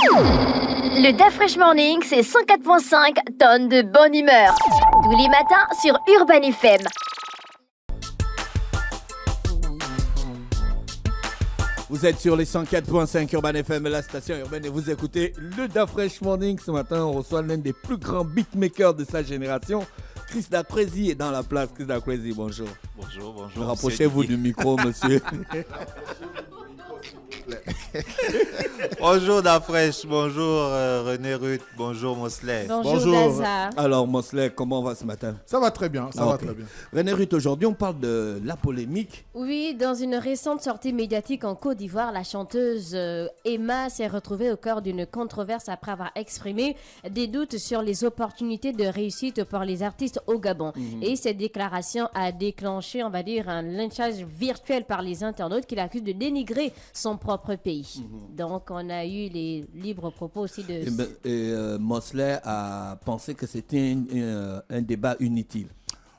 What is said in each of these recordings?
Le DAF Fresh Morning, c'est 104.5 tonnes de bonne humeur. Tous les matins sur Urban FM. Vous êtes sur les 104.5 Urban FM, la station urbaine, et vous écoutez le DAF Fresh Morning. Ce matin, on reçoit l'un des plus grands beatmakers de sa génération. Chris Dacrazy est dans la place. Chris Dacrazy, bonjour. Bonjour. Rapprochez-vous du micro, monsieur. Bonjour Dafresh, bonjour René Ruth, bonjour Mosley. Bonjour. Daza. Alors, Mosley, comment va ce matin? Ça va très bien, ça va Ok. très bien. René Ruth, aujourd'hui, on parle de la polémique. Oui, dans une récente sortie médiatique en Côte d'Ivoire, la chanteuse Emma s'est retrouvée au cœur d'une controverse après avoir exprimé des doutes sur les opportunités de réussite pour les artistes au Gabon. Et cette déclaration a déclenché, on va dire, un lynchage virtuel par les internautes qui l'accusent de dénigrer son propre pays. Donc, on a eu les libres propos aussi de... Mosley a pensé que c'était un débat inutile.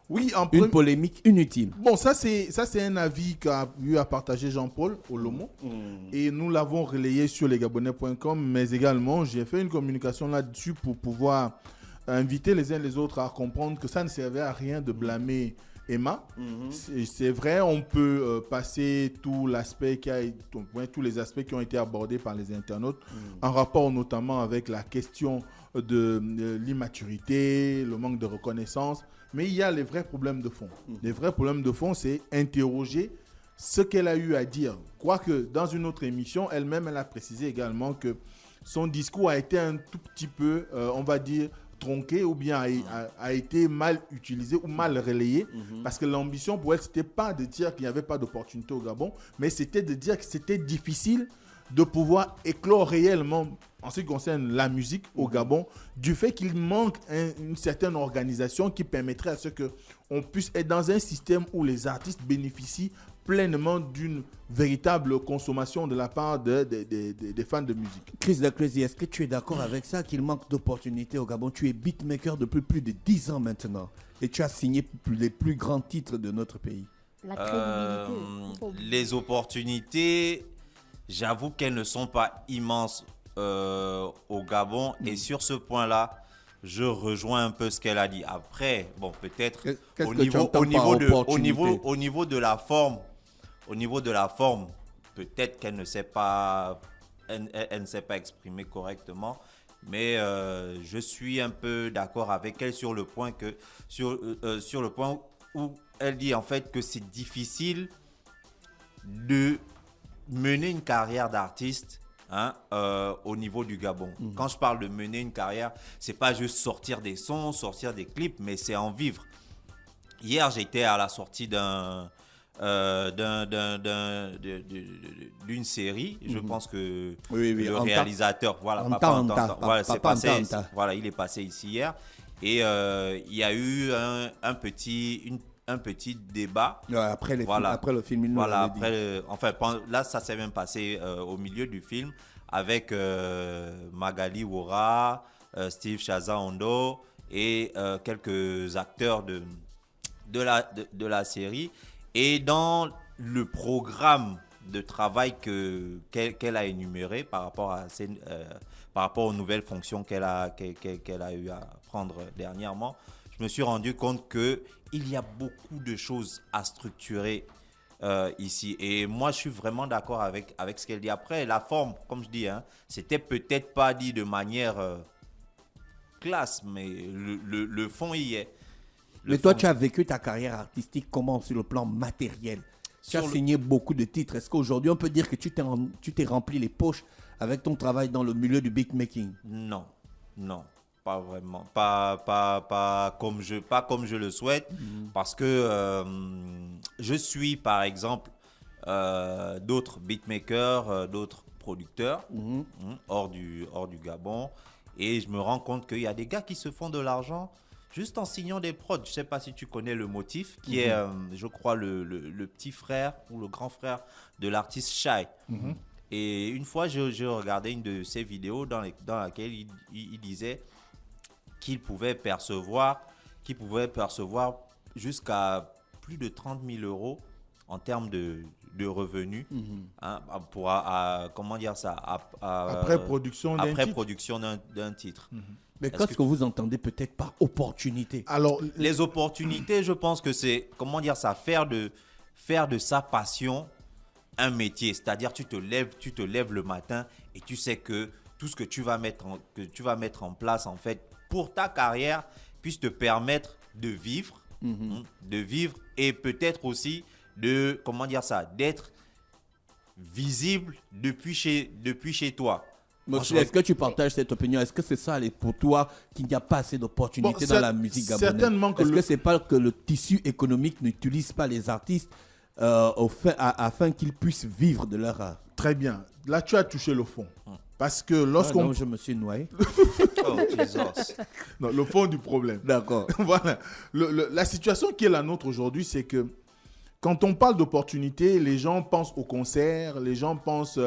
Oui, Une polémique inutile. Bon, ça c'est un avis qu'a eu à partager Jean-Paul Olomo. Et nous l'avons relayé sur lesgabonais.com, mais également, j'ai fait une communication là-dessus pour pouvoir inviter les uns les autres à comprendre que ça ne servait à rien de blâmer Emma. C'est vrai, on peut passer tous les aspects qui ont été abordés par les internautes en rapport notamment avec la question de l'immaturité, le manque de reconnaissance. Mais il y a les vrais problèmes de fond. Les vrais problèmes de fond, c'est interroger ce qu'elle a eu à dire. Quoique, dans une autre émission, elle-même, elle a précisé également que son discours a été un tout petit peu, on va dire, tronqué ou bien a été mal utilisé ou mal relayé. Parce que l'ambition pour elle, ce n'était pas de dire qu'il n'y avait pas d'opportunité au Gabon, mais c'était de dire que c'était difficile de pouvoir éclore réellement, en ce qui concerne la musique au Gabon, du fait qu'il manque une certaine organisation qui permettrait à ce qu'on puisse être dans un système où les artistes bénéficient pleinement d'une véritable consommation de la part des fans de musique. Chris Dacrazy, est-ce que tu es d'accord avec ça, qu'il manque d'opportunités au Gabon? Tu es beatmaker depuis plus de 10 ans maintenant et tu as signé les plus grands titres de notre pays. La crédibilité. Les opportunités, j'avoue qu'elles ne sont pas immenses au Gabon. Et sur ce point-là, je rejoins un peu ce qu'elle a dit. Après, bon, peut-être Qu'est-ce que tu entends par opportunité? au niveau de la forme, peut-être qu'elle ne sait pas, elle ne sait pas exprimer correctement. Mais je suis un peu d'accord avec elle sur le point où elle dit en fait que c'est difficile de mener une carrière d'artiste au niveau du Gabon. Quand je parle de mener une carrière, c'est pas juste sortir des sons, sortir des clips, mais c'est en vivre. Hier, j'étais à la sortie d'une série. Je pense que le réalisateur, voilà, il est passé ici hier. Et il y a eu un petit débat. Après le film, là, ça s'est même passé au milieu du film avec Magali Wora, Steve Chaza Ondo et quelques acteurs de la série. Et dans le programme de travail qu'elle a énuméré par rapport aux nouvelles fonctions qu'elle a eu à prendre dernièrement, je me suis rendu compte qu'il y a beaucoup de choses à structurer ici. Et moi, je suis vraiment d'accord avec ce qu'elle dit. Après, la forme, comme je dis, c'était peut-être pas dit de manière classe, mais le fond y est. Mais toi, tu as vécu ta carrière artistique comment sur le plan matériel? Tu as signé beaucoup de titres. Est-ce qu'aujourd'hui, on peut dire que tu t'es rempli les poches avec ton travail dans le milieu du beatmaking? Non, pas vraiment. Pas comme je le souhaite. Parce que je suis, par exemple, d'autres beatmakers, d'autres producteurs hors du Gabon. Et je me rends compte qu'il y a des gars qui se font de l'argent juste en signant des prods. Je ne sais pas si tu connais le Motif, qui est, je crois, le petit frère ou le grand frère de l'artiste Shai. Et une fois, je regardais une de ses vidéos dans laquelle il disait qu'il pouvait percevoir jusqu'à plus de 30 000 euros en termes de revenus, hein, comment dire ça, Après production d'un titre. Mais qu'est-ce que vous entendez peut-être par opportunité? Alors, Les opportunités, je pense que c'est, comment dire ça, faire de sa passion un métier. C'est-à-dire, tu te lèves le matin et tu sais que tout ce que tu vas mettre en place, en fait, pour ta carrière, puisse te permettre de vivre, et peut-être aussi comment dire ça, d'être visible depuis chez toi. Monsieur, est-ce que tu partages cette opinion? Est-ce que c'est ça pour toi qu'il n'y a pas assez d'opportunités dans la musique gabonaise? Certainement que est-ce que c'est pas que le tissu économique n'utilise pas les artistes afin qu'ils puissent vivre de leur art? Très bien. Là, tu as touché le fond. Parce que lorsqu'on... non, je me suis noyé. Oh, Jesus. Non, le fond du problème. D'accord. Voilà. La situation qui est la nôtre aujourd'hui, c'est que quand on parle d'opportunités, les gens pensent au concert, les gens pensent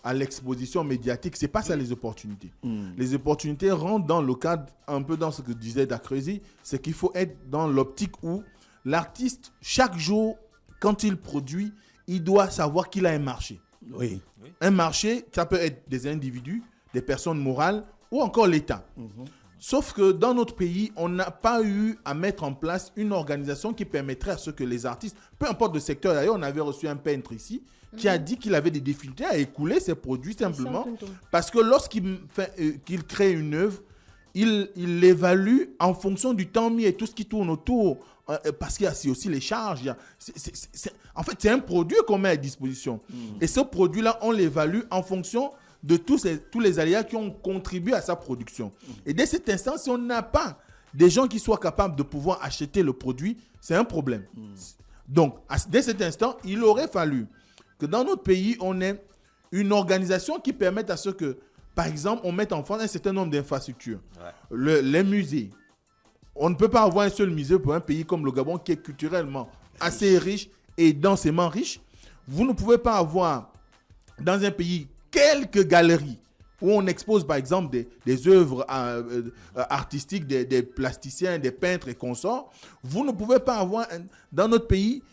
à l'exposition médiatique. C'est pas ça les opportunités. Les opportunités rentrent dans le cadre, un peu dans ce que disait Dacreuzy, c'est qu'il faut être dans l'optique où l'artiste, chaque jour, quand il produit, il doit savoir qu'il a un marché. Oui. Un marché, ça peut être des individus, des personnes morales ou encore l'État. Sauf que dans notre pays, on n'a pas eu à mettre en place une organisation qui permettrait à ce que les artistes, peu importe le secteur, d'ailleurs, on avait reçu un peintre ici qui a dit qu'il avait des difficultés à écouler ses produits simplement parce que lorsqu'il qu'il crée une œuvre, il l'évalue en fonction du temps mis et tout ce qui tourne autour. Parce qu'il y a aussi les charges. En fait, c'est un produit qu'on met à disposition. Et ce produit-là, on l'évalue en fonction de tous les aléas qui ont contribué à sa production. Et dès cet instant, si on n'a pas des gens qui soient capables de pouvoir acheter le produit, c'est un problème. Donc, dès cet instant, il aurait fallu que dans notre pays, on ait une organisation qui permette à ce que, par exemple, on mette en place un certain nombre d'infrastructures. Les musées. On ne peut pas avoir un seul musée pour un pays comme le Gabon qui est culturellement assez riche et densément riche. Vous ne pouvez pas avoir dans un pays quelques galeries où on expose par exemple des œuvres artistiques, des plasticiens, des peintres et consorts. Vous ne pouvez pas avoir dans notre pays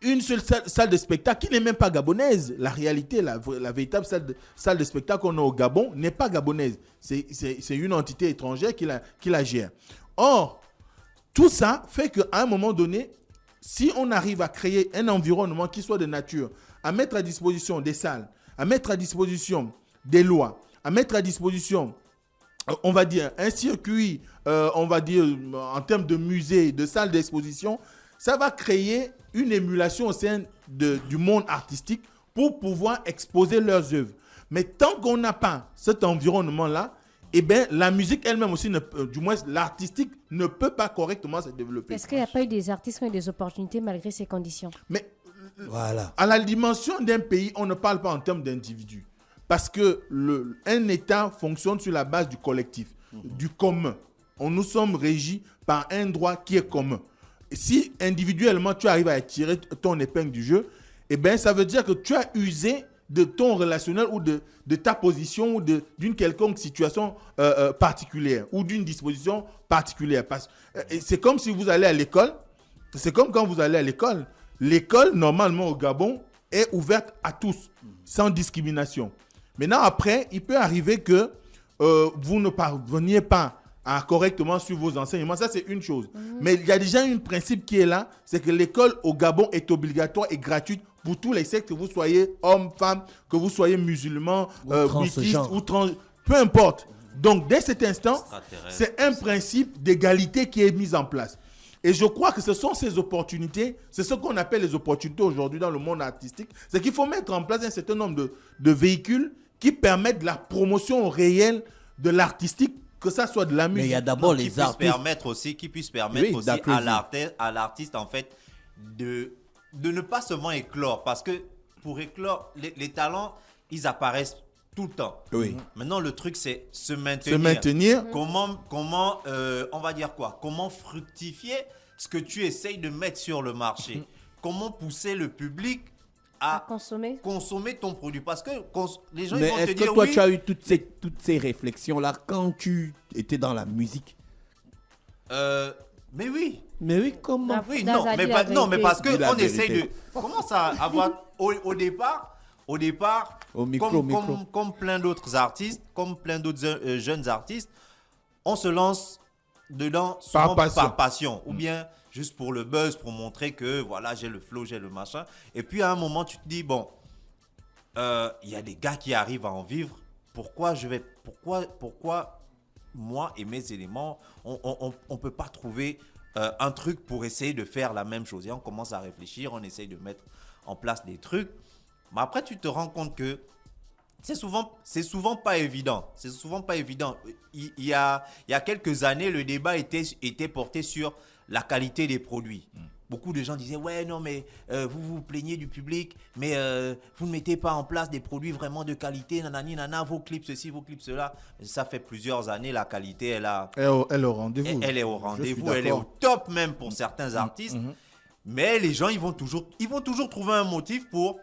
une seule salle de spectacle qui n'est même pas gabonaise. La réalité, la véritable salle de spectacle qu'on a au Gabon n'est pas gabonaise. C'est une entité étrangère qui la gère. Or, tout ça fait qu'à un moment donné, si on arrive à créer un environnement qui soit de nature, à mettre à disposition des salles, à mettre à disposition des lois, à mettre à disposition, on va dire, un circuit, on va dire, en termes de musées, de salles d'exposition, ça va créer une émulation au sein du monde artistique pour pouvoir exposer leurs œuvres. Mais tant qu'on n'a pas cet environnement-là, eh bien, la musique elle-même aussi, du moins l'artistique, ne peut pas correctement se développer. Est-ce qu'il n'y a pas eu des artistes qui ont eu des opportunités malgré ces conditions? Mais voilà. À la dimension d'un pays, on ne parle pas en termes d'individus. Parce que un État fonctionne sur la base du collectif, du commun. Nous sommes régis par un droit qui est commun. Et si individuellement tu arrives à tirer ton épingle du jeu, eh bien, ça veut dire que tu as usé de ton relationnel ou de ta position ou d'une quelconque situation particulière ou d'une disposition particulière. C'est comme si vous allez à l'école, c'est comme quand vous allez à l'école. L'école, normalement au Gabon, est ouverte à tous, sans discrimination. Maintenant, après, il peut arriver que vous ne parveniez pas à correctement suivre vos enseignements. Ça, c'est une chose. Mais il y a déjà un principe qui est là, c'est que l'école au Gabon est obligatoire et gratuite pour tous les sectes, que vous soyez homme, femme, que vous soyez musulman, bouddhiste ou trans, peu importe. Donc, dès cet instant, c'est un principe d'égalité qui est mis en place. Et je crois que ce sont ces opportunités, c'est ce qu'on appelle les opportunités aujourd'hui dans le monde artistique, c'est qu'il faut mettre en place un certain nombre de véhicules qui permettent la promotion réelle de l'artistique, que ça soit de la musique. Mais il y a d'abord les artistes. Qui puisse permettre aussi à l'artiste, en fait, de ne pas seulement éclore. Parce que pour éclore, les talents, ils apparaissent tout le temps. Oui. Maintenant, le truc, c'est se maintenir. Se maintenir. Comment on va dire quoi? Comment fructifier ce que tu essayes de mettre sur le marché? Comment pousser le public à consommer ton produit? Parce que les gens, ils vont te dire oui. Mais est-ce que toi, tu as eu toutes ces réflexions-là quand tu étais dans la musique? Mais oui. Mais oui, comment? Oui, Dans non, un mais, dit la non, mais vérité. parce Dis la qu'on essaye de... vérité. Comment ça avoir... Au départ, Au micro, comme, micro. comme plein d'autres artistes, comme plein d'autres jeunes artistes, on se lance dedans souvent par passion. Ou bien juste pour le buzz, pour montrer que voilà, j'ai le flow, j'ai le machin. Et puis à un moment, tu te dis, bon, il y a des gars qui arrivent à en vivre. Pourquoi moi et mes éléments, on peut pas trouver un truc pour essayer de faire la même chose. Et on commence à réfléchir, on essaye de mettre en place des trucs. Mais après, tu te rends compte que c'est souvent pas évident. C'est souvent pas évident. Il y a quelques années, le débat était porté sur la qualité des produits. Beaucoup de gens disaient, ouais, non, mais vous vous plaignez du public, mais vous ne mettez pas en place des produits vraiment de qualité, nanani, nana, vos clips ceci, vos clips cela. Ça fait plusieurs années, la qualité, elle est au rendez-vous. Elle est au rendez-vous, elle est au top même pour certains artistes. Mais les gens, ils vont toujours trouver un motif pour...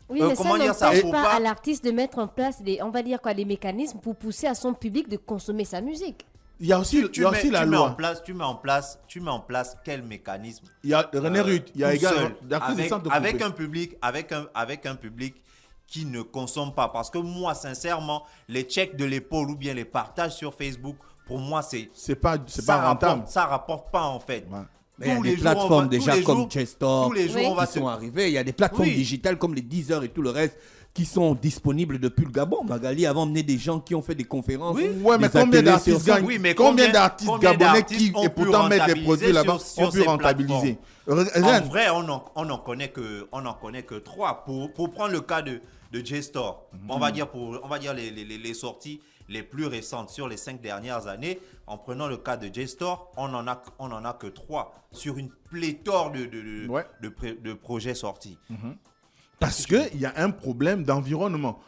Oui, mais ça n'empêche pas à l'artiste de mettre en place des mécanismes pour pousser à son public de consommer sa musique. Il y a aussi, la loi. Tu mets en place quel mécanisme? Il y a René Ruth, il y a également avec un public qui ne consomme pas. Parce que moi, sincèrement, les checks de l'épaule ou bien les partages sur Facebook, pour moi, c'est pas rentable. Ça rapporte pas en fait. Ouais. Mais il y a des plateformes déjà comme Chestor qui sont arrivées. Il y a des plateformes digitales comme les Deezer et tout le reste qui sont disponibles depuis le Gabon. Magali a emmené des gens qui ont fait des conférences. Oui, mais combien d'artistes gagnent? Combien d'artistes gabonais qui et pourtant mettent des produits là-bas ont pu rentabiliser? En vrai, on n'en connaît que 3. Pour prendre le cas de J-Store, on va dire les sorties les plus récentes sur les 5 dernières années. En prenant le cas de J-Store, on n'en a que 3 sur une pléthore de projets sortis. Parce qu'il y a un problème d'environnement.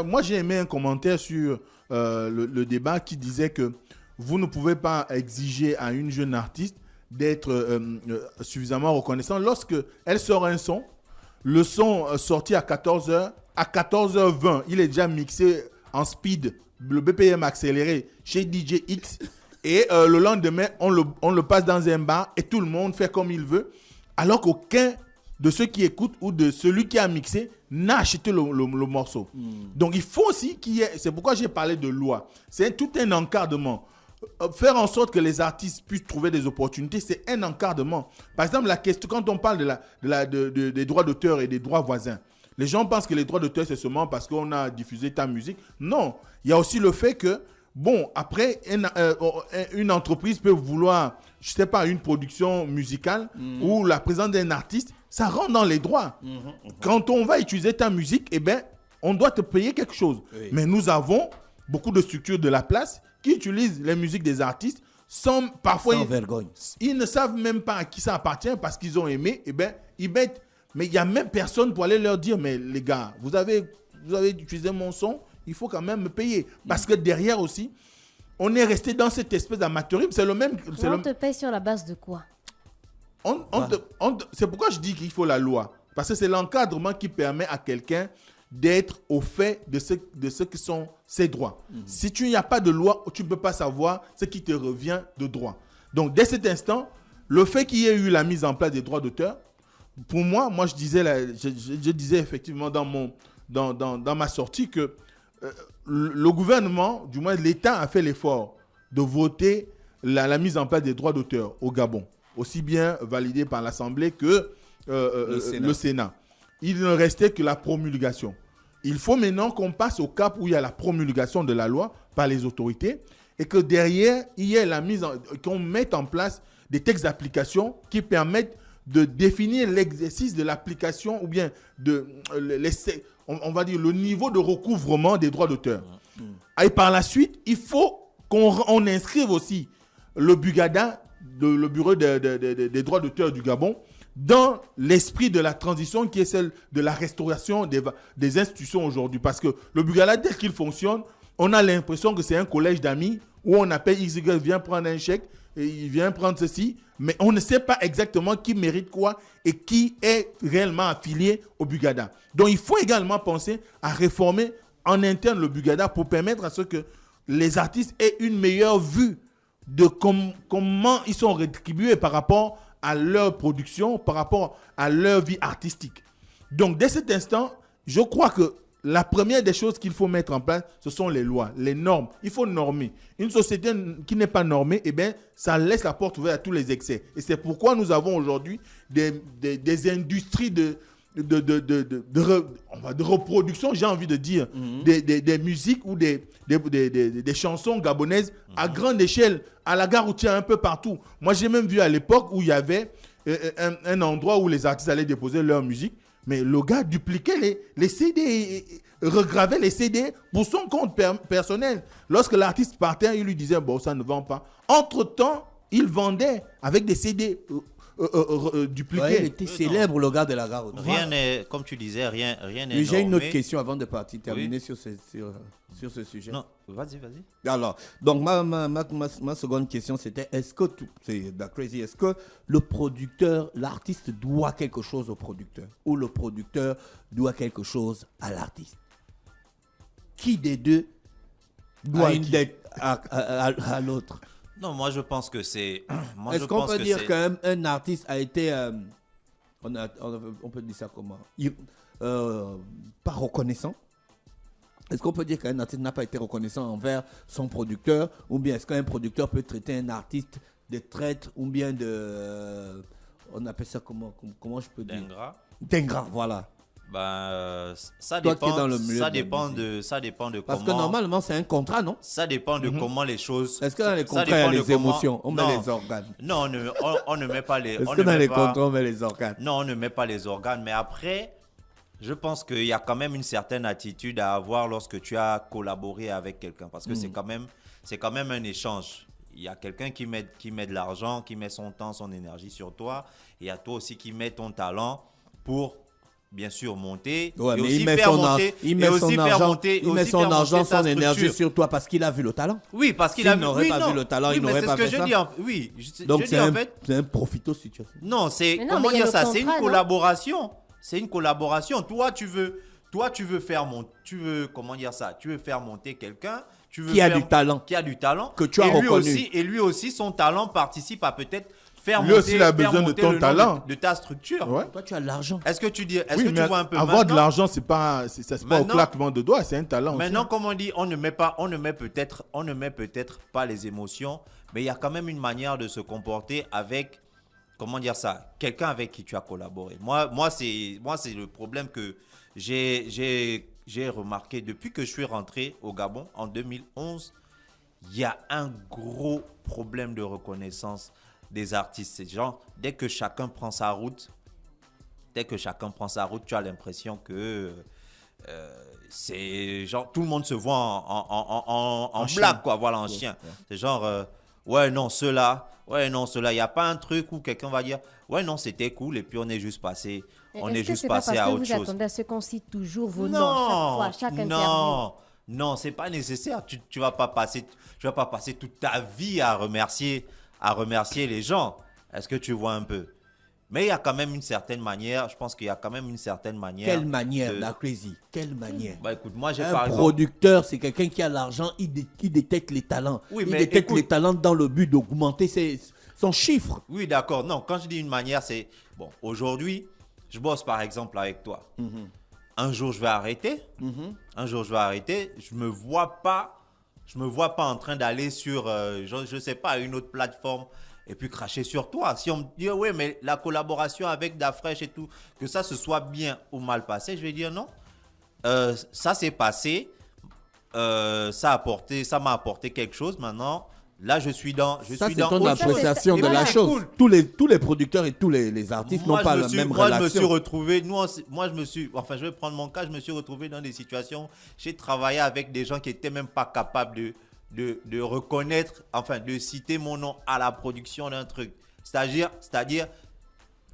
Moi, j'ai aimé un commentaire sur le débat qui disait que vous ne pouvez pas exiger à une jeune artiste d'être suffisamment reconnaissante. Lorsqu'elle sort un son, le son sorti à 14h, à 14h20, il est déjà mixé en speed, le BPM accéléré chez DJ X. Et le lendemain, on le passe dans un bar et tout le monde fait comme il veut. Alors qu'aucun de ceux qui écoutent ou de celui qui a mixé n'a acheté le morceau. Donc il faut aussi qu'il y ait, c'est pourquoi j'ai parlé de loi, c'est tout un encadrement. Faire en sorte que les artistes puissent trouver des opportunités, c'est un encadrement. Par exemple, la question, quand on parle des droits d'auteur et des droits voisins, les gens pensent que les droits d'auteur, c'est seulement parce qu'on a diffusé ta musique. Non, il y a aussi le fait que, bon, après, une entreprise peut vouloir, je ne sais pas, une production musicale ou la présence d'un artiste, ça rentre dans les droits. Quand on va utiliser ta musique, eh ben, on doit te payer quelque chose. Oui. Mais nous avons beaucoup de structures de la place qui utilisent les musiques des artistes sans vergogne. Ils ne savent même pas à qui ça appartient parce qu'ils ont aimé. Eh ben, ils mettent. Mais il n'y a même personne pour aller leur dire, mais les gars, vous avez utilisé mon son, il faut quand même me payer. Parce que derrière aussi, on est resté dans cette espèce d'amateurisme. C'est le même. On te paye sur la base de quoi? C'est pourquoi je dis qu'il faut la loi. Parce que c'est l'encadrement qui permet à quelqu'un d'être au fait de ce que sont ses droits. Si tu n'y a pas de loi, tu ne peux pas savoir ce qui te revient de droit. Donc, dès cet instant, le fait qu'il y ait eu la mise en place des droits d'auteur, pour moi je disais effectivement dans ma sortie que le gouvernement, du moins l'État, a fait l'effort de voter la mise en place des droits d'auteur au Gabon, aussi bien validé par l'Assemblée que le Sénat. Il ne restait que la promulgation. Il faut maintenant qu'on passe au cap où il y a la promulgation de la loi par les autorités et que derrière, il y ait qu'on mette en place des textes d'application qui permettent de définir l'exercice de l'application ou bien on va dire le niveau de recouvrement des droits d'auteur. Et par la suite, il faut qu'on inscrive aussi le BUGADA, le Bureau des droits d'auteur du Gabon, dans l'esprit de la transition qui est celle de la restauration des institutions aujourd'hui. Parce que le BUGADA, tel qu'il fonctionne, on a l'impression que c'est un collège d'amis où on appelle XY, vient prendre un chèque, et il vient prendre ceci, mais on ne sait pas exactement qui mérite quoi et qui est réellement affilié au BUGADA. Donc il faut également penser à réformer en interne le BUGADA pour permettre à ce que les artistes aient une meilleure vue de comment ils sont rétribués par rapport à leur production, par rapport à leur vie artistique. Donc, dès cet instant, je crois que la première des choses qu'il faut mettre en place, ce sont les lois, les normes. Il faut normer. Une société qui n'est pas normée, eh bien, ça laisse la porte ouverte à tous les excès. Et c'est pourquoi nous avons aujourd'hui des industries de reproduction, j'ai envie de dire, des musiques ou des chansons gabonaises à grande échelle, à la gare routière, un peu partout. Moi, j'ai même vu à l'époque où il y avait un endroit où les artistes allaient déposer leur musique, mais le gars dupliquait les CD, regravait les CD pour son compte personnel. Lorsque l'artiste partait, il lui disait, bon, ça ne vend pas. Entre-temps, il vendait avec des CD dupliqués. Ouais, il était célèbre, le gars de la gare. Rien n'est, comme tu disais, rien n'est Mais j'ai une autre normé. question avant de partir, terminer Oui. sur ce sujet. Non, vas-y. Alors, donc ma seconde question, c'était est-ce que le producteur, l'artiste doit quelque chose au producteur ou le producteur doit quelque chose à l'artiste? Qui des deux doit une dette à l'autre? Non, moi je pense que c'est. Est-ce qu'on peut dire qu'un artiste a été, on peut dire ça comment, pas reconnaissant? Est-ce qu'on peut dire qu'un artiste n'a pas été reconnaissant envers son producteur, ou bien est-ce qu'un producteur peut traiter un artiste de traître, ou bien on appelle ça comment je peux dire? D'ingrat, voilà. Ça Toi qui es dépend. dans le milieu Ça dépend de Parce comment. que normalement c'est un contrat, non? Ça dépend de comment les choses. Est-ce que dans les ça contrats il y a dépend de les comment- émotions, on met Non. les organes? Non, on ne met pas les. Est-ce on que ne dans met les pas- contrats on met les organes? Non, on ne met pas les organes, mais après, je pense qu'il y a quand même une certaine attitude à avoir lorsque tu as collaboré avec quelqu'un, parce que c'est quand même un échange. Il y a quelqu'un qui met de l'argent, qui met son temps, son énergie sur toi, et il y a toi aussi qui met ton talent pour bien sûr monter, Ouais, et mais aussi il met faire son monter, il met son argent, sa son énergie structure. sur toi parce qu'il a vu le talent. Oui, parce qu'il S'il a n'aurait oui, pas non. vu le talent, Oui, il mais n'aurait c'est pas ce que fait je ça. dis. Oui, Donc je dis en fait. c'est un profito situation. Non, c'est Mais non, comment mais il y a dire le ça? C'est une contrat, non? collaboration. C'est une collaboration. Toi, tu veux faire monter. Comment dire ça? Tu veux faire monter quelqu'un. Qui a du talent. Qui a du talent. Que tu as reconnu. Et lui aussi, son talent participe à peut-être faire Lui monter. aussi, il a besoin de monter ton le nom talent. de ta structure. Ouais. Toi tu as de l'argent. Est-ce que tu Oui, mais vois un peu avoir de maintenant? l'argent, c'est pas au Maintenant- claquement de doigts, c'est un talent aussi. Maintenant, comme on dit, on ne met peut-être pas les émotions, mais il y a quand même une manière de se comporter avec, comment dire ça, quelqu'un avec qui tu as collaboré. Moi, c'est le problème que j'ai remarqué depuis que je suis rentré au Gabon en 2011. Il y a un gros problème de reconnaissance des artistes. C'est genre, dès que chacun prend sa route, tu as l'impression que c'est genre tout le monde se voit en blague, quoi, voilà, en chien. Ouais. C'est genre, ouais, non, ceux-là, il n'y a pas un truc où quelqu'un va dire, ouais, non, c'était cool, et puis on est juste passé, Est-ce que c'est pas parce à que autre vous chose. attendez à ce qu'on cite toujours vos noms chaque fois, chaque interview? Non, c'est pas nécessaire. Tu vas pas passer toute ta vie à remercier les gens. Est-ce que tu vois un peu? Mais il y a quand même une certaine manière. Je pense qu'il y a quand même une certaine manière. Quelle manière, de- la crazy? Quelle manière? Bah écoute, moi j'ai Un par exemple. producteur, c'est quelqu'un qui a l'argent, il détecte les talents. Oui, il mais détecte écoute- les talents dans le but d'augmenter son chiffre. Oui, d'accord. Non, quand je dis une manière, c'est bon. Aujourd'hui, je bosse par exemple avec toi. Un jour, je vais arrêter. Je me vois pas en train d'aller sur, je sais pas, une autre plateforme et puis cracher sur toi. Si on me dit, oui, mais la collaboration avec Dafresh et tout, que ça se soit bien ou mal passé, je vais dire non. Ça s'est passé. Ça m'a apporté quelque chose. Maintenant, là, je suis dans. Ça, c'est ton autre chose. appréciation Et de moi, la c'est chose. cool. Tous les producteurs et tous les artistes n'ont pas la même Moi, je me suis relation. retrouvé, je vais prendre mon cas, je me suis retrouvé dans des situations, j'ai travaillé avec des gens qui n'étaient même pas capables de reconnaître, enfin, de citer mon nom à la production d'un truc. C'est-à-dire,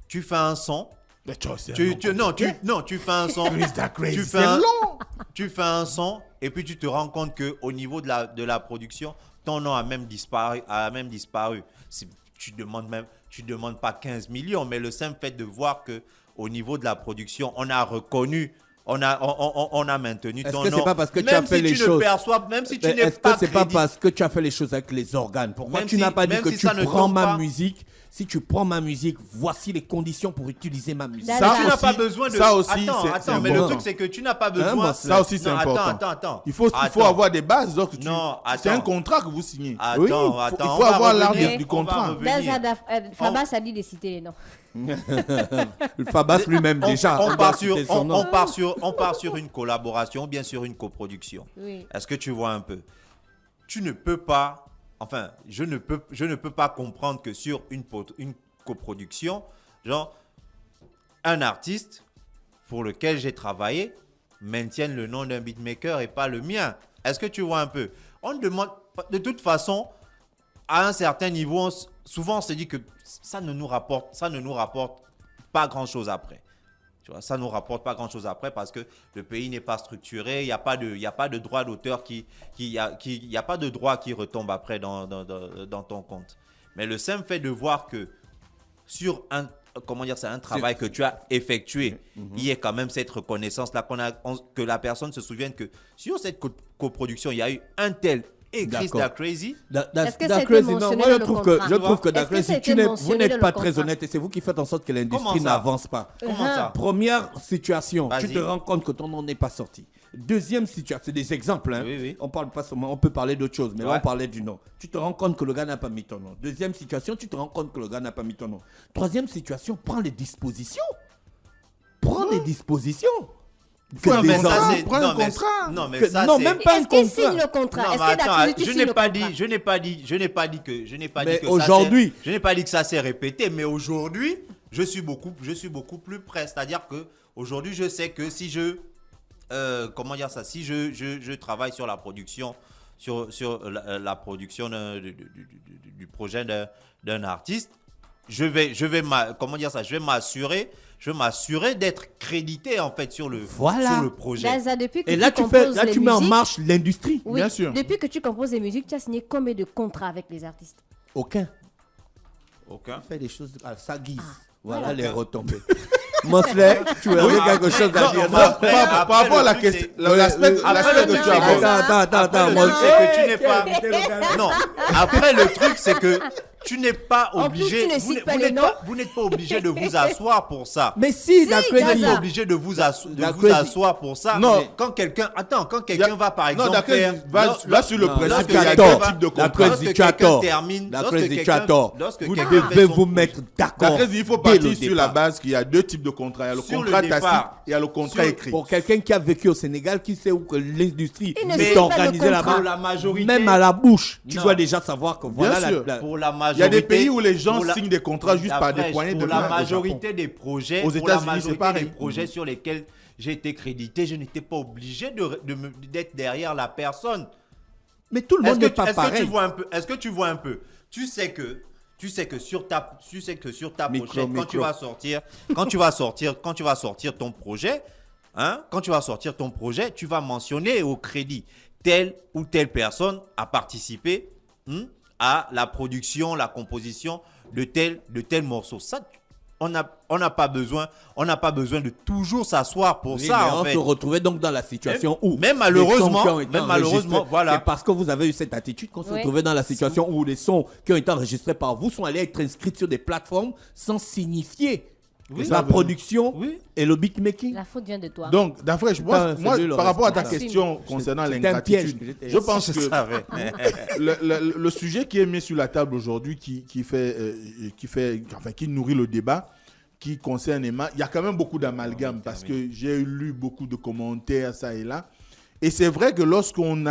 tu fais un son, Mais tu vois, c'est un tu fais un son, tu fais un son, et puis tu te rends compte qu'au niveau de la production, ton nom a même disparu. Tu demandes pas 15 millions, mais le simple fait de voir que au niveau de la production, on a reconnu on a maintenu Est-ce ton que nom. c'est pas parce que tu as fait les choses Même si tu Mais n'es est-ce pas que c'est pas crédible. parce que tu as fait les choses avec les organes? Pourquoi Même tu si- n'as pas dit même que si tu ça ne prends tombe ma pas- musique? Si tu prends ma musique, voici les conditions pour utiliser ma musique. Ça, Tu n'as aussi- pas besoin de. ça aussi, Attends, c'est mais le important. truc, c'est que tu n'as pas Hein, besoin. moi, Ça aussi, c'est Non, important. Attends. Il faut avoir des bases. Donc Non, c'est un attends. contrat que vous signez. Attends, Oui, attends. il on faut va avoir l'art revenir, du on va contrat. revenir. Fabas a dit de citer les noms. Le Fabas lui-même, déjà. On doit part sur, citer son nom. on part sur une collaboration ou bien sur une coproduction. Oui. Est-ce que tu vois un peu? Tu ne peux pas, enfin, je ne peux pas comprendre que sur une coproduction, genre, un artiste pour lequel j'ai travaillé maintienne le nom d'un beatmaker et pas le mien. Est-ce que tu vois un peu? On demande, de toute façon, à un certain niveau, souvent on se dit que ça ne nous rapporte pas grand-chose après. Tu vois, ça ne nous rapporte pas grand-chose après parce que le pays n'est pas structuré, il n'y a pas de droit d'auteur il y a pas de droit qui retombe après dans ton compte. Mais le simple fait de voir que sur un travail que tu as effectué, il y a quand même cette reconnaissance-là, que la personne se souvienne que sur cette coproduction, il y a eu un tel et Chris D'accord. Da Crazy. Est-ce que Da ça a été Crazy, non, mentionné moi je dans le trouve contrat? je trouve que Da Est-ce que ça a Crazy, été vous mentionné n'êtes dans pas le très contrat? honnête et c'est vous qui faites en sorte que l'industrie Comment ça? n'avance pas. Comment ça? Première situation, tu Vas-y. te rends compte que ton nom n'est pas sorti. Deuxième situation, c'est des exemples. Hein. Oui. On parle pas seulement, on peut parler d'autre chose, mais là Ouais. on parlait du nom. Tu te rends compte que le gars n'a pas mis ton nom. Deuxième situation, tu te rends compte que le gars n'a pas mis ton nom. Troisième situation, prends les dispositions. Prends des dispositions. Que un des contrat, gens- prends un non, mais- contrat. Non, mais Que- ça, non, c'est- même pas un Est-ce qu'il contrat. signe le contrat? Non, Est-ce mais que attends, Dax je signe n'ai le pas contrat? dit, je n'ai pas dit Mais que aujourd'hui- je n'ai pas dit que ça s'est répété, mais aujourd'hui, je suis beaucoup plus près. C'est-à-dire que aujourd'hui, je sais que si je, si je travaille sur la production, sur la production du projet d'un artiste, je vais m'assurer d'être crédité en fait sur le projet. Daza, depuis que Et là, tu tu composes les mets en musiques- marche l'industrie. Oui, Bien sûr. depuis que tu composes des musiques, tu as signé combien de contrats avec les artistes? Aucun. Aucun. Fais des choses à sa guise. Voilà voilà. les retombées. Mosley, tu avais quelque chose à dire. Par Après, rapport à la le truc, question, c'est- l'aspect Après, que le tu truc, abordes. Attends, Après, le moi, truc, c'est que tu n'es pas. Non. Après, le truc, c'est que tu n'es pas En plus, obligé. tu ne cites pas les n'êtes noms. vous n'êtes pas obligé de vous asseoir pour ça. Mais si, Gaza. Vous n'êtes pas d'accord. obligé de vous Crazy. asseoir pour ça. Non. Mais quand quelqu'un va par Non, exemple d'accord, faire. va sur le Non, principe lorsque qu'il y a quelqu'un deux va- types de La contrats. Crazy, tu as tort. termine, La lorsque Crazy, tu quelqu'un- as tort. lorsque Vous quelqu'un devez fait son vous projet. mettre d'accord. La Crazy, il faut dès le partir sur la départ. base qu'il y a deux types de contrats. Il y a le Sur le contrat départ. tacite et il y a le contrat Sur- écrit. Pour quelqu'un qui a vécu au Sénégal, qui sait où que l'industrie Il ne est cite pas le organisée contrat. là-bas, Pour la majorité. même à la bouche, tu Non. dois déjà savoir que voilà sûr. Pour la Il y majorité. a des pays où les gens pour la- signent des contrats juste par des Après, poignées de pour main. la au Japon. majorité des projets, Aux pour la États-Unis, c'est majorité pareil. des projets sur lesquels j'ai été crédité, je n'étais pas obligé d'être derrière la personne. Mais tout le monde n'est pas Est-ce que pareil. tu vois un peu? Est-ce que tu vois un peu? Tu sais que sur ta Micro, pochette, micro. quand tu vas sortir ton projet, tu vas mentionner au crédit telle ou telle personne a participé à la production, la composition de tel morceau. Ça, on n'a pas besoin de toujours s'asseoir pour Oui, ça. mais En on fait. se retrouvait donc dans la situation où même les sons malheureusement, qui ont été enregistrés, voilà. c'est parce que vous avez eu cette attitude qu'on se Oui. retrouvait dans la situation où les sons qui ont été enregistrés par vous sont allés être inscrits sur des plateformes sans signifier Oui. la production Oui. et le beatmaking. La faute vient de toi. Donc, d'après, Putain, moi, c'est lui le par rapport à ta responsable. question concernant C'était un piège que l'ingratitude, j'étais- je pense Je que savais. le sujet qui est mis sur la table aujourd'hui, qui nourrit le débat, qui concerne Emma, il y a quand même beaucoup d'amalgames parce que j'ai lu beaucoup de commentaires, ça et là. Et c'est vrai que lorsqu'on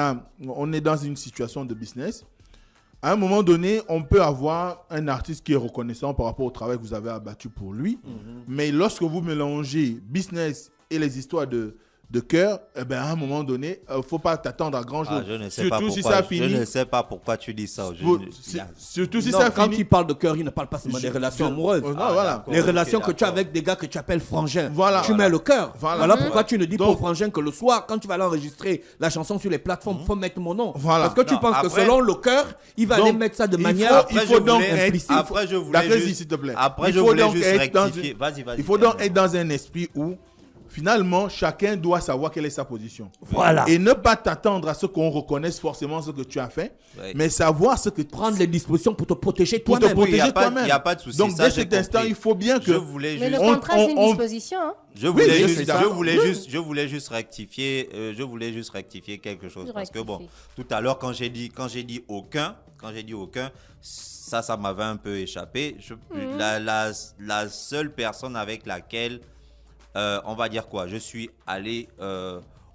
est dans une situation de business, à un moment donné, on peut avoir un artiste qui est reconnaissant par rapport au travail que vous avez abattu pour lui. Mais lorsque vous mélangez business et les histoires de cœur, eh ben, à un moment donné, il ne faut pas t'attendre à grand chose. Ah, je ne sais pas Surtout si pourquoi. ça finit. Je ne sais pas pourquoi tu dis ça. Surtout si Non, ça quand finit. il parle de cœur, il ne parle pas seulement des relations amoureuses. Non, voilà. d'accord. Les Ok, relations que tu as d'accord. avec des gars que tu appelles frangins. Voilà. Tu mets le cœur. Voilà. Voilà, pourquoi tu ne dis pas Donc- aux frangins que le soir, quand tu vas aller enregistrer la chanson sur les plateformes, il faut mettre mon nom. Voilà. Parce que tu Non, penses que après- selon le cœur, il va Donc, aller mettre ça de il manière il faut donc être- implicite. Après, je voulais D'accord, juste- s'il te plaît. Après, Il je faut voulais donc juste être dans rectifier. Vas-y. Il faut donc être dans un esprit où finalement, chacun doit savoir quelle est sa position. Voilà. Et ne pas t'attendre à ce qu'on reconnaisse forcément ce que tu as fait, Ouais. mais savoir ce que Prendre les dispositions pour te protéger pour te toi-même. Oui, protéger y a pas- toi-même. y a pas de souci, Donc, ça, dès j'ai cet instant, compris. il faut bien que... Je voulais Mais juste... le contrat, c'est une on- disposition. Hein. Je voulais, Oui, juste, c'est ça. je voulais juste rectifier quelque chose parce que bon, tout à l'heure quand j'ai dit aucun, ça m'avait un peu échappé. La seule personne avec laquelle on va dire quoi, je suis allé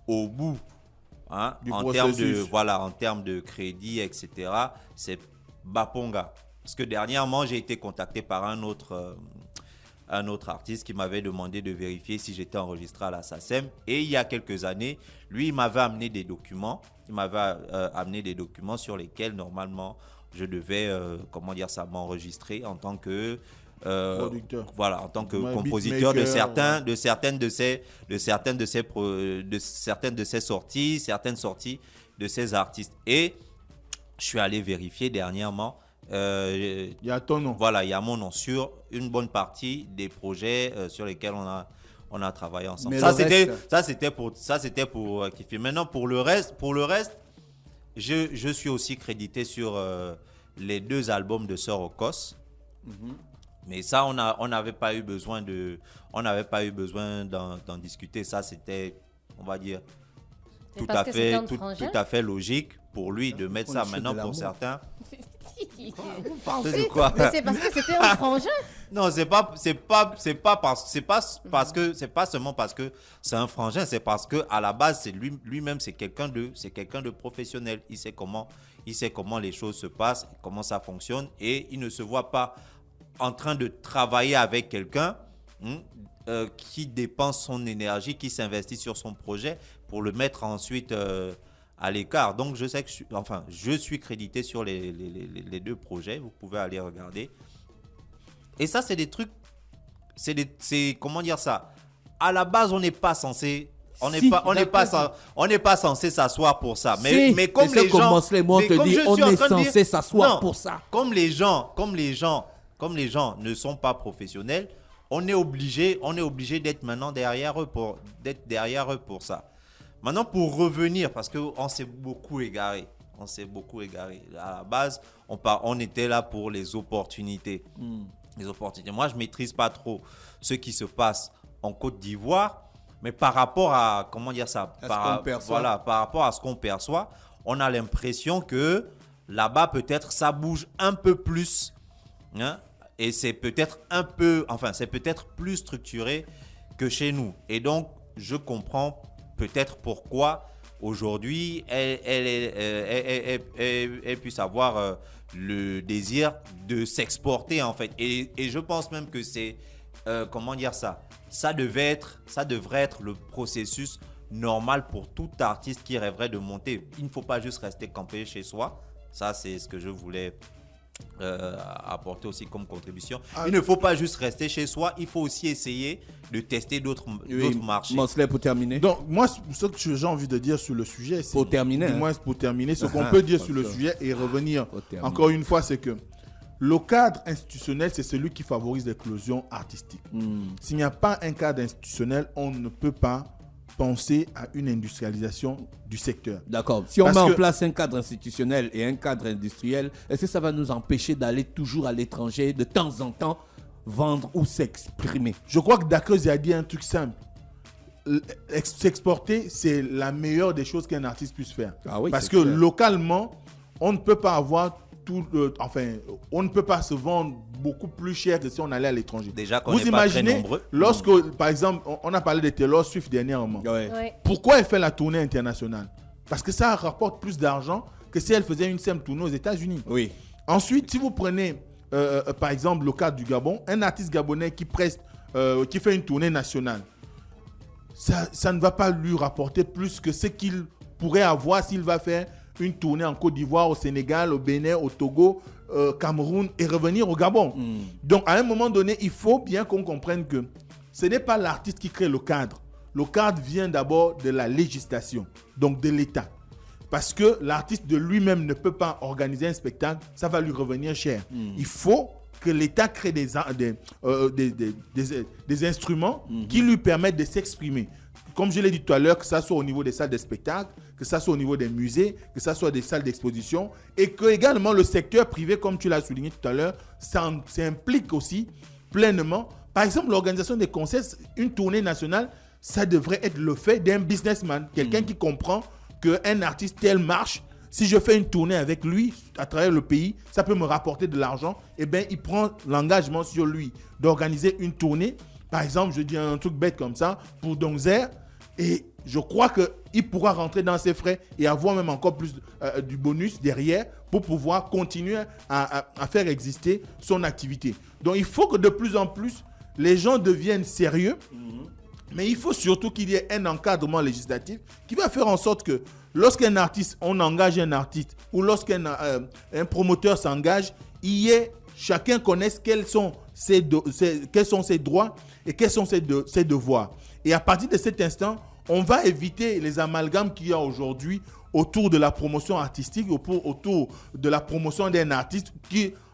au bout, hein, Du en processus. termes de crédit, etc. C'est Baponga, parce que dernièrement j'ai été contacté par un autre artiste qui m'avait demandé de vérifier si j'étais enregistré à la SACEM. Et il y a quelques années, lui, il m'avait amené des documents. Sur lesquels, normalement, je devais, m'enregistrer en tant que... Producteur. Voilà, en tant que Ouais, compositeur de beatmaker, certaines de ces sorties, certaines sorties de ces artistes. Et je suis allé vérifier dernièrement. Il y a ton nom. Voilà, il y a mon nom sur une bonne partie des projets sur lesquels on a travaillé ensemble. Mais Ça le c'était pour kiffer. Maintenant pour le reste, je suis aussi crédité sur les 2 albums de Sœur Okos. Mais ça on n'avait pas eu besoin d'en discuter. Ça c'était, on va dire, C'est tout parce à que fait c'était un frangin? logique pour lui de mettre ça. On Maintenant achète de pour l'amour. certains. Pensez, C'est quoi? mais c'est parce que c'était un frangin. Non, c'est pas seulement parce que c'est un frangin, c'est parce que à la base c'est lui-même c'est quelqu'un de professionnel. Il sait comment les choses se passent, comment ça fonctionne, et il ne se voit pas en train de travailler avec quelqu'un qui dépense son énergie, qui s'investit sur son projet pour le mettre ensuite à l'écart. Donc je sais que je suis crédité sur les 2 projets. Vous pouvez aller regarder. Et ça, c'est des trucs, comment dire ça? À la base, on n'est pas censé, on n'est pas censé s'asseoir pour ça. Mais comme les gens, on te dit, on est censé s'asseoir pour ça. Comme les gens ne sont pas professionnels, on est obligé d'être maintenant derrière eux pour ça. Maintenant, pour revenir, parce qu'on s'est beaucoup égaré. À la base, on était là pour les opportunités. Les opportunités. Moi, je ne maîtrise pas trop ce qui se passe en Côte d'Ivoire, mais par rapport à, comment dire ça, par rapport à ce qu'on perçoit, on a l'impression que là-bas, peut-être, ça bouge un peu plus. Hein, et c'est peut-être plus structuré que chez nous. Et donc, je comprends peut-être pourquoi aujourd'hui elle puisse avoir le désir de s'exporter en fait. Et je pense même que c'est comment dire ça, ça devrait être le processus normal pour tout artiste qui rêverait de monter. Il ne faut pas juste rester campé chez soi. Ça, c'est ce que je voulais apporter aussi comme contribution. Il ne faut pas juste rester chez soi, il faut aussi essayer de tester d'autres marchés. Mosley, pour terminer. Donc, moi, ce que j'ai envie de dire sur le sujet, c'est... Pour terminer. Pour terminer, ce qu'on peut dire sur le sujet et revenir encore une fois, c'est que le cadre institutionnel, c'est celui qui favorise l'éclosion artistique. S'il n'y a pas un cadre institutionnel, on ne peut pas penser à une industrialisation du secteur. D'accord. Si on met en place un cadre institutionnel et un cadre industriel, est-ce que ça va nous empêcher d'aller toujours à l'étranger, de temps en temps, vendre ou s'exprimer? Je crois que Dakeuz a dit un truc simple. S'exporter, c'est la meilleure des choses qu'un artiste puisse faire. Ah oui, parce c'est que clair. localement, on ne peut pas avoir on ne peut pas se vendre beaucoup plus cher que si on allait à l'étranger. Déjà qu'on Vous n'est pas très imaginez, nombreux. lorsque, par exemple, on a parlé de Taylor Swift dernièrement. Ouais. Ouais. Pourquoi elle fait la tournée internationale? Parce que ça rapporte plus d'argent que si elle faisait une simple tournée aux États-Unis. Oui. Ensuite, si vous prenez, par exemple, le cas du Gabon, un artiste gabonais qui fait une tournée nationale, ça ne va pas lui rapporter plus que ce qu'il pourrait avoir s'il va faire une tournée en Côte d'Ivoire, au Sénégal, au Bénin, au Togo, Cameroun et revenir au Gabon. Donc, à un moment donné, il faut bien qu'on comprenne que ce n'est pas l'artiste qui crée le cadre. Le cadre vient d'abord de la législation, donc de l'État. Parce que l'artiste de lui-même ne peut pas organiser un spectacle, ça va lui revenir cher. Il faut que l'État crée des instruments qui lui permettent de s'exprimer. Comme je l'ai dit tout à l'heure, que ça soit au niveau des salles de spectacle, que ça soit au niveau des musées, que ça soit des salles d'exposition, et que également le secteur privé, comme tu l'as souligné tout à l'heure, ça implique aussi pleinement. Par exemple, l'organisation des concerts, une tournée nationale, ça devrait être le fait d'un businessman, quelqu'un qui comprend qu'un artiste tel marche. Si je fais une tournée avec lui à travers le pays, ça peut me rapporter de l'argent. Eh bien, il prend l'engagement sur lui d'organiser une tournée. Par exemple, je dis un truc bête comme ça pour Donzer. Et je crois qu'il pourra rentrer dans ses frais et avoir même encore plus du bonus derrière pour pouvoir continuer à faire exister son activité. Donc, il faut que de plus en plus, les gens deviennent sérieux. Mais il faut surtout qu'il y ait un encadrement législatif qui va faire en sorte que lorsqu'un artiste, on engage un artiste ou lorsqu'un promoteur s'engage, chacun connaisse quels sont ses droits et quels sont ses devoirs. Et à partir de cet instant, on va éviter les amalgames qu'il y a aujourd'hui autour de la promotion artistique, autour de la promotion d'un artiste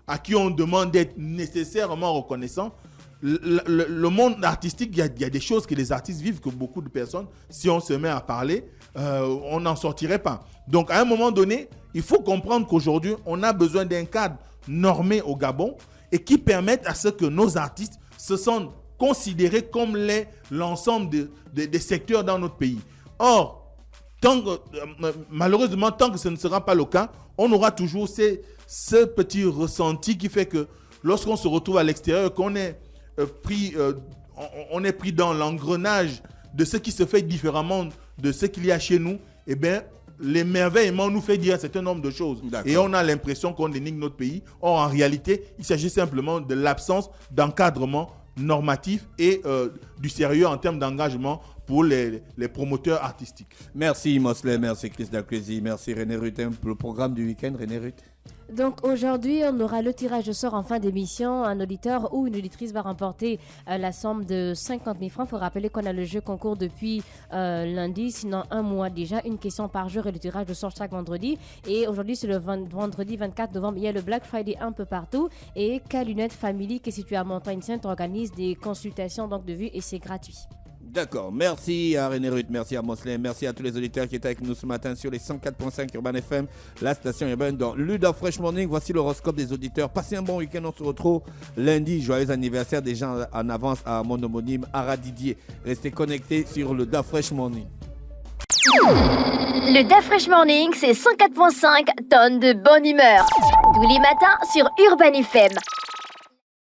à qui on demande d'être nécessairement reconnaissant. Le monde artistique, il y a des choses que les artistes vivent que beaucoup de personnes, si on se met à parler, on n'en sortirait pas. Donc, à un moment donné, il faut comprendre qu'aujourd'hui, on a besoin d'un cadre normé au Gabon et qui permette à ce que nos artistes se sentent considérés comme l'ensemble des secteurs dans notre pays. Or, malheureusement, tant que ce ne sera pas le cas, on aura toujours ce petit ressenti qui fait que lorsqu'on se retrouve à l'extérieur, qu'on est on est pris dans l'engrenage de ce qui se fait différemment de ce qu'il y a chez nous, eh bien, l'émerveillement nous fait dire un certain nombre de choses. D'accord. Et on a l'impression qu'on dénigre notre pays. Or, en réalité, il s'agit simplement de l'absence d'encadrement normatif et du sérieux en termes d'engagement pour les promoteurs artistiques. Merci Mosley, merci Chris Dacrezi, merci René Ruth pour le programme du week-end. René Ruth. Donc aujourd'hui, on aura le tirage au sort en fin d'émission. Un auditeur ou une auditrice va remporter la somme de 50 000 francs. Il faut rappeler qu'on a le jeu concours depuis lundi, sinon un mois déjà. Une question par jour et le tirage au sort chaque vendredi. Et aujourd'hui, c'est le vendredi 24 novembre. Il y a le Black Friday un peu partout. Et K-Lunettes Family, qui est situé à Montagne-Sainte, organise des consultations donc, de vue et c'est gratuit. D'accord, merci à René Ruth, merci à Mosley, merci à tous les auditeurs qui étaient avec nous ce matin sur les 104.5 Urban FM, la station urbaine dans Luda Fresh Morning. Voici l'horoscope des auditeurs. Passez un bon week-end, on se retrouve lundi. Joyeux anniversaire des gens en avance à mon homonyme Ara Didier. Restez connectés sur le Da Fresh Morning. Le Da Fresh Morning, c'est 104.5 tonnes de bonne humeur. Tous les matins sur Urban FM.